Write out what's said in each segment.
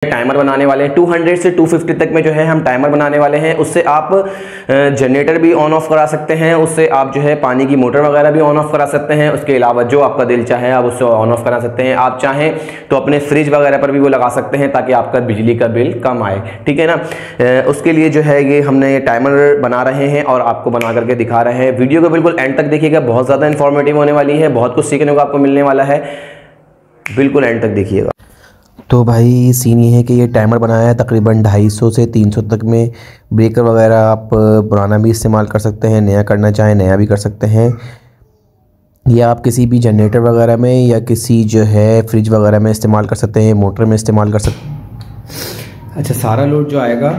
Timer बनाने वाले हैं 200 से 250 तक में जो है हम टाइमर बनाने वाले हैं। उससे आप जनरेटर भी ऑन ऑफ करा सकते हैं, उससे आप जो है पानी की मोटर वगैरह भी ऑन ऑफ करा सकते हैं। उसके अलावा जो आपका दिल चाहे आप उससे ऑन ऑफ करा सकते हैं। आप चाहें तो अपने फ्रिज वगैरह पर भी वो लगा सकते हैं ताकि आपका बिजली का बिल कम आए, ठीक है ना। उसके लिए जो है ये हमने ये टाइमर बना रहे हैं और आपको बना करके दिखा रहे हैं। वीडियो को बिल्कुल एंड तक देखिएगा, बहुत ज़्यादा इन्फॉर्मेटिव होने वाली है, बहुत कुछ सीखने को आपको मिलने वाला है, बिल्कुल एंड तक देखिएगा। तो भाई सीन ये है कि ये टाइमर बनाया है तकरीबन 250 से 300 तक में। ब्रेकर वगैरह आप पुराना भी इस्तेमाल कर सकते हैं, नया करना चाहें नया भी कर सकते हैं, या आप किसी भी जनरेटर वगैरह में या किसी जो है फ्रिज वगैरह में इस्तेमाल कर सकते हैं, मोटर में इस्तेमाल कर सकते हैं। अच्छा, सारा लोड जो आएगा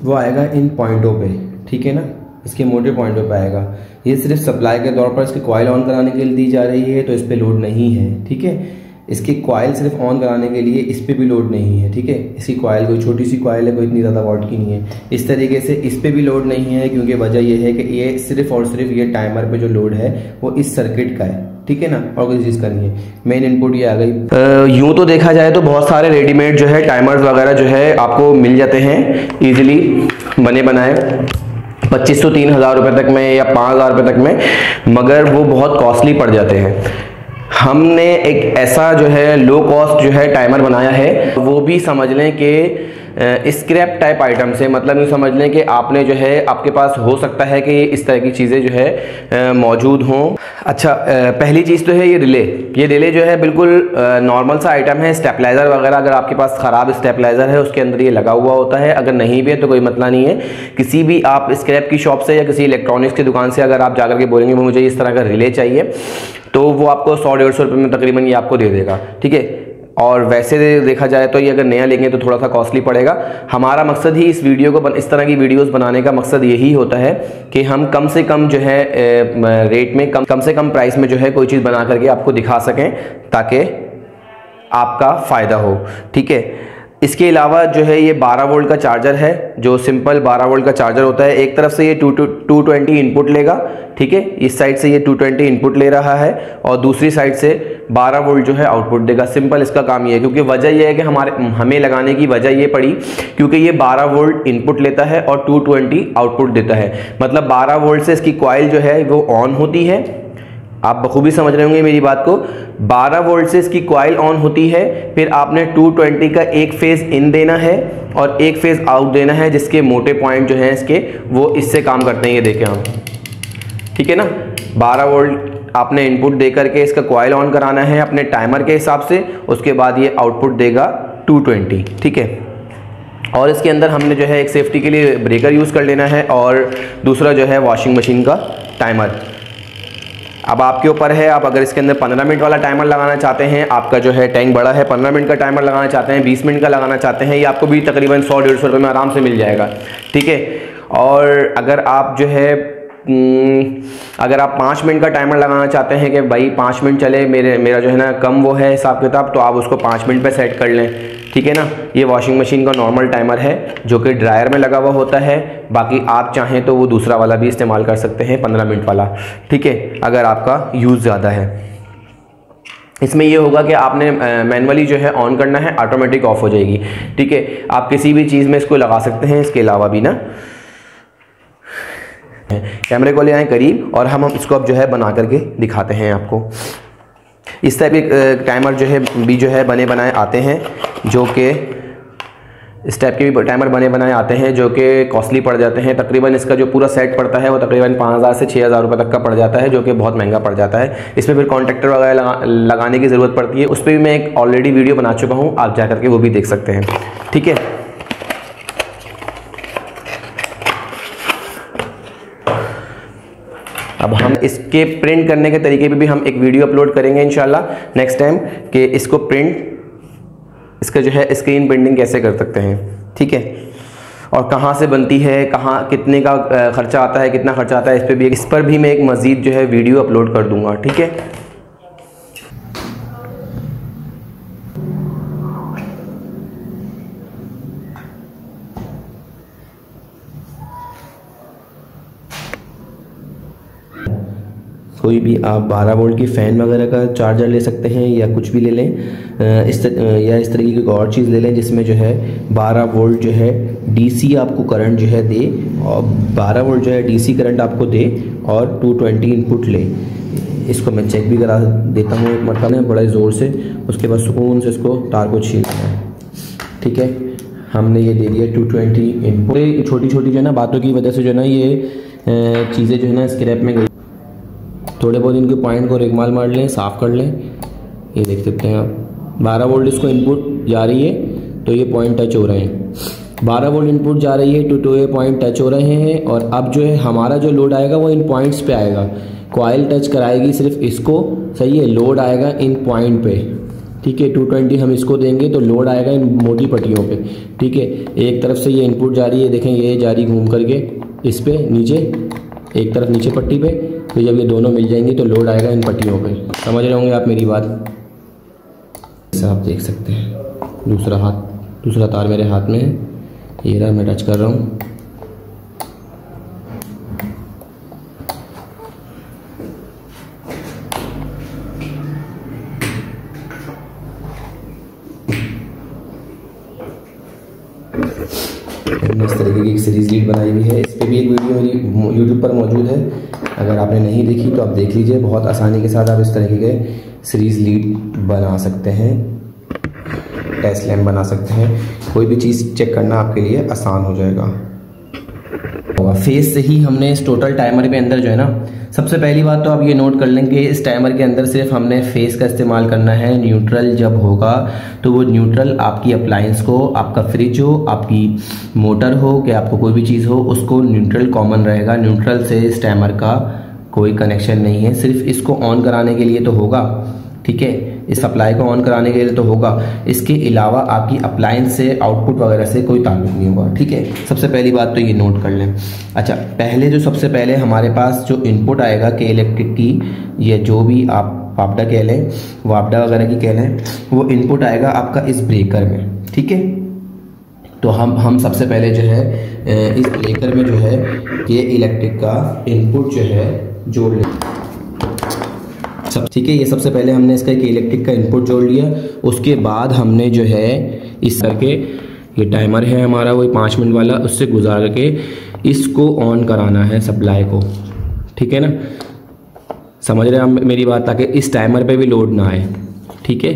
वो आएगा इन पॉइंटों पे, ठीक है ना, इसके मोटे पॉइंटों पे आएगा। ये सिर्फ सप्लाई के तौर पर इसकी कॉइल ऑन कराने के लिए दी जा रही है, तो इस पर लोड नहीं है, ठीक है। इसकी कॉइल सिर्फ ऑन कराने के लिए, इस पे भी लोड नहीं है, ठीक है। इसकी कॉइल कोई छोटी सी कॉइल है, कोई इतनी ज़्यादा वॉट की नहीं है। इस तरीके से इस पे भी लोड नहीं है, क्योंकि वजह यह है कि ये सिर्फ और सिर्फ ये टाइमर पे जो लोड है वो इस सर्किट का है, ठीक है ना, और कोई चीज़ का नहीं है। मेन इनपुट ये आ गई। यूँ तो देखा जाए तो बहुत सारे रेडीमेड जो है टाइमर्स वगैरह जो है आपको मिल जाते हैं ईजिली बने बनाए 2500 3000 रुपये तक में या 5000 रुपये तक में, मगर वो बहुत कॉस्टली पड़ जाते हैं। हमने एक ऐसा जो है लो कॉस्ट जो है टाइमर बनाया है, वो भी समझ लें कि स्क्रैप टाइप आइटम से, मतलब ये समझ लें कि आपने जो है आपके पास हो सकता है कि इस तरह की चीज़ें जो है मौजूद हों। अच्छा, पहली चीज़ तो है ये रिले जो है बिल्कुल नॉर्मल सा आइटम है। स्टेबलाइज़र वगैरह अगर आपके पास ख़राब स्टेबलाइज़र है उसके अंदर ये लगा हुआ होता है, अगर नहीं भी है तो कोई मसला नहीं है। किसी भी आप स्क्रैप की शॉप से या किसी इलेक्ट्रॉनिक्स की दुकान से अगर आप जाकर के बोलेंगे वो मुझे इस तरह का रिले चाहिए, तो वो आपको 100-150 रुपये में तकरीबन ये आपको दे देगा, ठीक है। और वैसे देखा जाए तो ये अगर नया लेंगे तो थोड़ा सा कॉस्टली पड़ेगा। हमारा मकसद ही इस वीडियो को इस तरह की वीडियोस बनाने का मकसद यही होता है कि हम कम से कम जो है रेट में कम से कम प्राइस में जो है कोई चीज़ बना करके आपको दिखा सकें ताकि आपका फ़ायदा हो, ठीक है। इसके अलावा जो है ये 12 वोल्ट का चार्जर है, जो सिंपल 12 वोल्ट का चार्जर होता है। एक तरफ से ये 220 इनपुट लेगा, ठीक है, इस साइड से ये 220 इनपुट ले रहा है और दूसरी साइड से 12 वोल्ट जो है आउटपुट देगा। सिंपल इसका काम ये है, क्योंकि वजह यह है कि हमें लगाने की वजह ये पड़ी क्योंकि ये 12 वोल्ट इनपुट लेता है और 220 आउटपुट देता है। मतलब 12 वोल्ट से इसकी कॉइल जो है वो ऑन होती है, आप बखूबी समझ रहे होंगे मेरी बात को। 12 वोल्ट से इसकी कॉइल ऑन होती है, फिर आपने 220 का एक फेज इन देना है और एक फेज आउट देना है, जिसके मोटे पॉइंट जो हैं इसके वो इससे काम करते हैं, ये देखें हम, ठीक है ना। 12 वोल्ट आपने इनपुट दे करके इसका कॉइल ऑन कराना है अपने टाइमर के हिसाब से, उसके बाद ये आउटपुट देगा 220, ठीक है। और इसके अंदर हमने जो है एक सेफ्टी के लिए ब्रेकर यूज़ कर लेना है और दूसरा जो है वॉशिंग मशीन का टाइमर। अब आपके ऊपर है, आप अगर इसके अंदर 15 मिनट वाला टाइमर लगाना चाहते हैं, आपका जो है टैंक बड़ा है, 15 मिनट का टाइमर लगाना चाहते हैं, 20 मिनट का लगाना चाहते हैं, ये आपको भी तकरीबन 100-150 रुपये में आराम से मिल जाएगा, ठीक है। और अगर आप जो है अगर आप 5 मिनट का टाइमर लगाना चाहते हैं कि भाई 5 मिनट चले, मेरा जो है ना कम वो है हिसाब किताब, तो आप उसको 5 मिनट पे सेट कर लें, ठीक है ना। ये वॉशिंग मशीन का नॉर्मल टाइमर है जो कि ड्रायर में लगा हुआ होता है। बाकी आप चाहें तो वो दूसरा वाला भी इस्तेमाल कर सकते हैं, 15 मिनट वाला, ठीक है, अगर आपका यूज़ ज़्यादा है। इसमें ये होगा कि आपने मैनुअली जो है ऑन करना है, ऑटोमेटिक ऑफ हो जाएगी, ठीक है। आप किसी भी चीज़ में इसको लगा सकते हैं। इसके अलावा भी ना कैमरे को ले आए करीब और हम इसको अब जो है बना करके दिखाते हैं आपको। इस टाइप के टाइमर जो है भी जो है बने बनाए आते हैं, जो कि इस टाइप के भी टाइमर बने बनाए आते हैं जो कि कॉस्टली पड़ जाते हैं। तकरीबन इसका जो पूरा सेट पड़ता है वो तकरीबन 5000 से 6000 रुपये तक का पड़ जाता है, जो कि बहुत महंगा पड़ जाता है। इसमें फिर कॉन्टैक्टर वगैरह लगाने की ज़रूरत पड़ती है। उस पर भी मैं एक ऑलरेडी वीडियो बना चुका हूँ, आप जा करके वो भी देख सकते हैं, ठीक है। अब हम इसके प्रिंट करने के तरीके पे भी हम एक वीडियो अपलोड करेंगे इंशाल्लाह नेक्स्ट टाइम, कि इसको इसका जो है स्क्रीन प्रिंटिंग कैसे कर सकते हैं, ठीक है। और कहाँ से बनती है, कहाँ कितने का खर्चा आता है, कितना खर्चा आता है, इस पर भी मैं एक मज़ीद जो है वीडियो अपलोड कर दूंगा, ठीक है। कोई भी आप 12 वोल्ट की फ़ैन वगैरह का चार्जर ले सकते हैं या कुछ भी ले लें। या इस तरीके की कोई और चीज़ ले लें जिसमें जो है 12 वोल्ट जो है डीसी आपको करंट जो है दे, और 12 वोल्ट जो है डीसी करंट आपको दे और 220 इनपुट ले। इसको मैं चेक भी करा देता हूँ एक मरतबा में बड़े ज़ोर से, उसके बाद सुकून से इसको तार को छीन लेना है। ठीक है, हमने ये दे दिया 220 इनपुट। छोटी छोटी जो है ना बातों की वजह से जो है ना ये चीज़ें जो है ना स्क्रैप में गई। थोड़े बहुत इनके पॉइंट को रेगमाल मार लें, साफ़ कर लें। ये देख सकते हैं आप 12 वोल्ट इसको इनपुट जा रही है तो ये पॉइंट टच हो रहे हैं। 12 वोल्ट इनपुट जा रही है तो ये पॉइंट टच हो रहे हैं, और अब जो है हमारा जो लोड आएगा वो इन पॉइंट्स पे आएगा। कॉइल टच कराएगी सिर्फ इसको, सही है, लोड आएगा इन पॉइंट पे। ठीक है, 220 हम इसको देंगे तो लोड आएगा इन मोटी पट्टियों पे। ठीक है, एक तरफ से ये इनपुट जा रही है, देखें ये जा रही घूम करके इस पे नीचे, एक तरफ नीचे पट्टी पे, तो जब ये दोनों मिल जाएंगी तो लोड आएगा इन पट्टियों पे। समझ रहे होंगे आप मेरी बात। ऐसा आप देख सकते हैं। दूसरा तार मेरे हाथ में है, ये रहा, मैं टच कर रहा हूँ। हमने इस तरीके की एक सीरीज़ लीड बनाई हुई है। इस पर भी एक वीडियो मेरी यूट्यूब पर मौजूद है, अगर आपने नहीं देखी तो आप देख लीजिए। बहुत आसानी के साथ आप इस तरीके के सीरीज़ लीड बना सकते हैं, टेस्ट लैम्प बना सकते हैं। कोई भी चीज़ चेक करना आपके लिए आसान हो जाएगा। फेस से ही हमने इस टोटल टाइमर के अंदर जो है ना, सबसे पहली बात तो आप ये नोट कर लें कि इस टाइमर के अंदर सिर्फ हमने फेस का इस्तेमाल करना है। न्यूट्रल जब होगा तो वो न्यूट्रल आपकी अप्लायंस को, आपका फ्रिज हो, आपकी मोटर हो, कि आपको कोई भी चीज़ हो, उसको न्यूट्रल कॉमन रहेगा। न्यूट्रल से इस टाइमर का कोई कनेक्शन नहीं है, सिर्फ इसको ऑन कराने के लिए तो होगा। ठीक है, इस सप्लाई को ऑन कराने के लिए तो होगा, इसके अलावा आपकी अप्लायंस से, आउटपुट वगैरह से कोई ताल्लुक नहीं होगा। ठीक है, सबसे पहली बात तो ये नोट कर लें। अच्छा, पहले जो सबसे पहले हमारे पास जो इनपुट आएगा के इलेक्ट्रिक की, या जो भी आप वापडा कह लें, वापडा वगैरह की कह लें, वो इनपुट आएगा आपका इस ब्रेकर में। ठीक है, तो हम सबसे पहले जो है इस ब्रेकर में जो है के इलेक्ट्रिक का इनपुट जो है जोड़ लें। सब ठीक है, ये सबसे पहले हमने इसका एक इलेक्ट्रिक का इनपुट जोड़ लिया। उसके बाद हमने जो है इस करके, ये टाइमर है हमारा वही 5 मिनट वाला, उससे गुजार के इसको ऑन कराना है सप्लाई को। ठीक है ना, समझ रहे हैं आप मेरी बात, ताकि इस टाइमर पे भी लोड ना आए। ठीक है,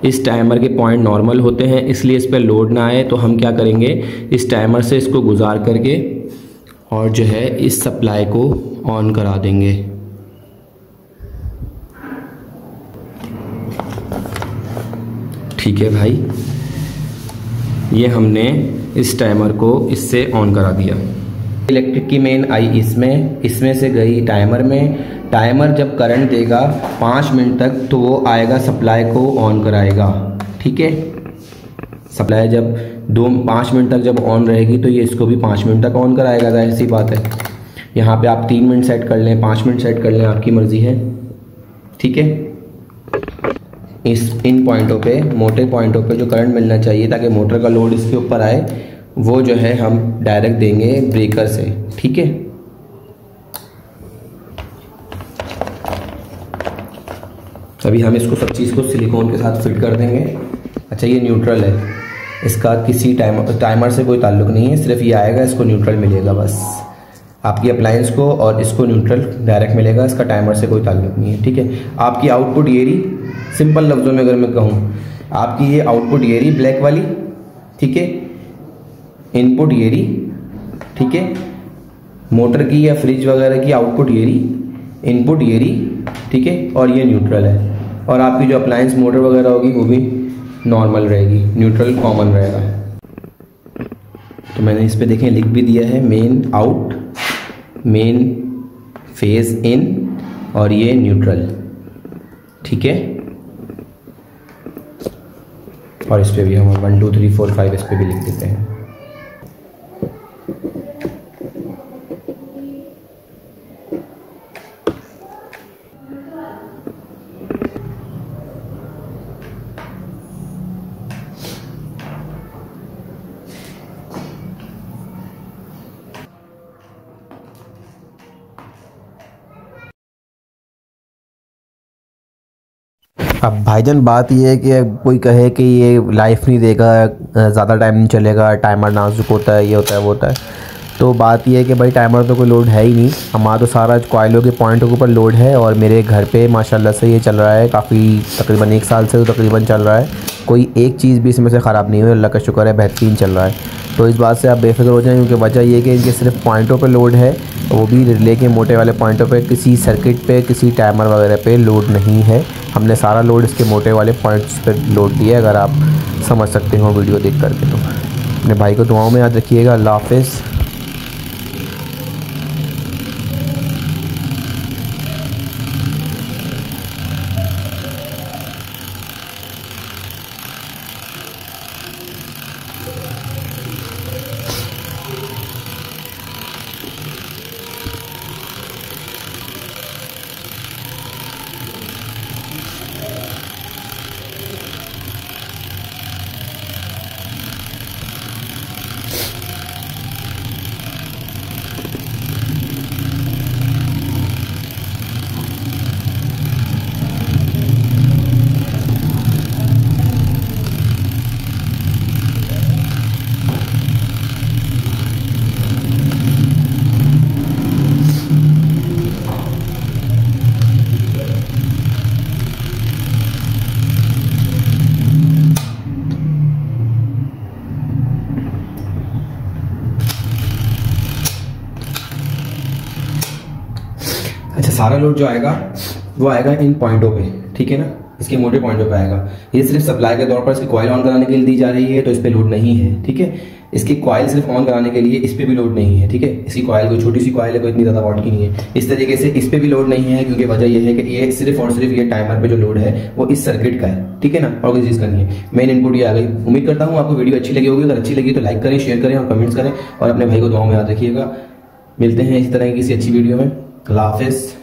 इस टाइमर के पॉइंट नॉर्मल होते हैं, इसलिए इस पर लोड ना आए तो हम क्या करेंगे, इस टाइमर से इसको गुजार करके और जो है इस सप्लाई को ऑन करा देंगे। ठीक है भाई, ये हमने इस टाइमर को इससे ऑन करा दिया। इलेक्ट्रिक की मेन आई इसमें से गई टाइमर में। टाइमर जब करंट देगा 5 मिनट तक तो वो आएगा सप्लाई को ऑन कराएगा। ठीक है, सप्लाई जब 5 मिनट तक जब ऑन रहेगी तो ये इसको भी 5 मिनट तक ऑन कराएगा, जाहिर सी बात है। यहाँ पे आप 3 मिनट सेट कर लें, 5 मिनट सेट कर लें, आपकी मर्ज़ी है। ठीक है, इन पॉइंटों पे, मोटे पॉइंटों पे जो करंट मिलना चाहिए ताकि मोटर का लोड इसके ऊपर आए, वो जो है हम डायरेक्ट देंगे ब्रेकर से। ठीक है, अभी हम इसको सब चीज़ को सिलिकॉन के साथ फिट कर देंगे। अच्छा, ये न्यूट्रल है, इसका किसी टाइमर से कोई ताल्लुक नहीं है, सिर्फ ये आएगा, इसको न्यूट्रल मिलेगा बस। आपकी अप्लायंस को और इसको न्यूट्रल डायरेक्ट मिलेगा, इसका टाइमर से कोई ताल्लुक नहीं है। ठीक है, आपकी आउटपुट ये रही, सिंपल लफ्ज़ों में अगर मैं कहूँ, आपकी ये आउटपुट ये रही ब्लैक वाली। ठीक है, इनपुट ये रही। ठीक है, मोटर की या फ्रिज वगैरह की आउटपुट ये रही, इनपुट ये रही। ठीक है, और ये न्यूट्रल है, और आपकी जो अप्लायंस मोटर वगैरह होगी वो भी नॉर्मल रहेगी, न्यूट्रल कॉमन रहेगा। तो मैंने इस पे देखें लिख भी दिया है, main out, main phase in, और ये न्यूट्रल। ठीक है, और इस पे भी हम 1 2 3 4 5 इस पे भी लिख देते हैं। अब भाईजान बात ये है कि कोई कहे कि ये लाइफ नहीं देगा, ज़्यादा टाइम नहीं चलेगा, टाइमर नाजुक होता है, ये होता है वो होता है। तो बात ये है कि भाई टाइमर तो कोई लोड है ही नहीं, हमारा तो सारा कॉइलों के पॉइंटों के ऊपर लोड है। और मेरे घर पे माशाल्लाह से ये चल रहा है काफ़ी, तकरीबन 1 साल से तो तकरीबन चल रहा है। कोई एक चीज़ भी इसमें से ख़राब नहीं हुई, अल्लाह का शुक्र है, बेहतरीन चल रहा है। तो इस बात से आप बेफिक्र हो जाएं, क्योंकि वजह ये कि इनके सिर्फ पॉइंटों पे लोड है, वो भी रिले के मोटे वाले पॉइंटों पे, किसी सर्किट पे, किसी टाइमर वगैरह पे लोड नहीं है। हमने सारा लोड इसके मोटे वाले पॉइंट्स पे लोड दिया है, अगर आप समझ सकते हो वीडियो देख करके। तो अपने भाई को दुआओं में याद रखिएगा। अल्लाह हाफ़िज़। अच्छा, सारा लोड जो आएगा वो आएगा इन पॉइंटों पे, ठीक है ना, इसके मोटे पॉइंटों पे आएगा। ये सिर्फ सप्लाई के तौर पर इसकी कॉइल ऑन कराने के लिए दी जा रही है, तो इस पे लोड नहीं है, ठीक है। इसकी कॉइल सिर्फ ऑन कराने के लिए, इस पे भी लोड नहीं है, ठीक है। इसकी कॉइल कोई छोटी सी कॉइल है, कोई इतनी ज़्यादा वाट की नहीं है। इस तरीके से इस पे भी लोड नहीं है, क्योंकि वजह यह है कि ये सिर्फ और सिर्फ ये टाइमर पे जो लोड है वो इस सर्किट का है, ठीक है ना, और कोई चीज़ का नहीं है। मेन इनपुट ये आ गई। उम्मीद करता हूँ आपको वीडियो अच्छी लगी होगी। अगर अच्छी लगी तो लाइक करें, शेयर करें और कमेंट्स करें, और अपने भाई को दुआओं में याद रखिएगा। मिलते हैं इसी तरह की किसी अच्छी वीडियो में। अल्लाह हाफ़िज़।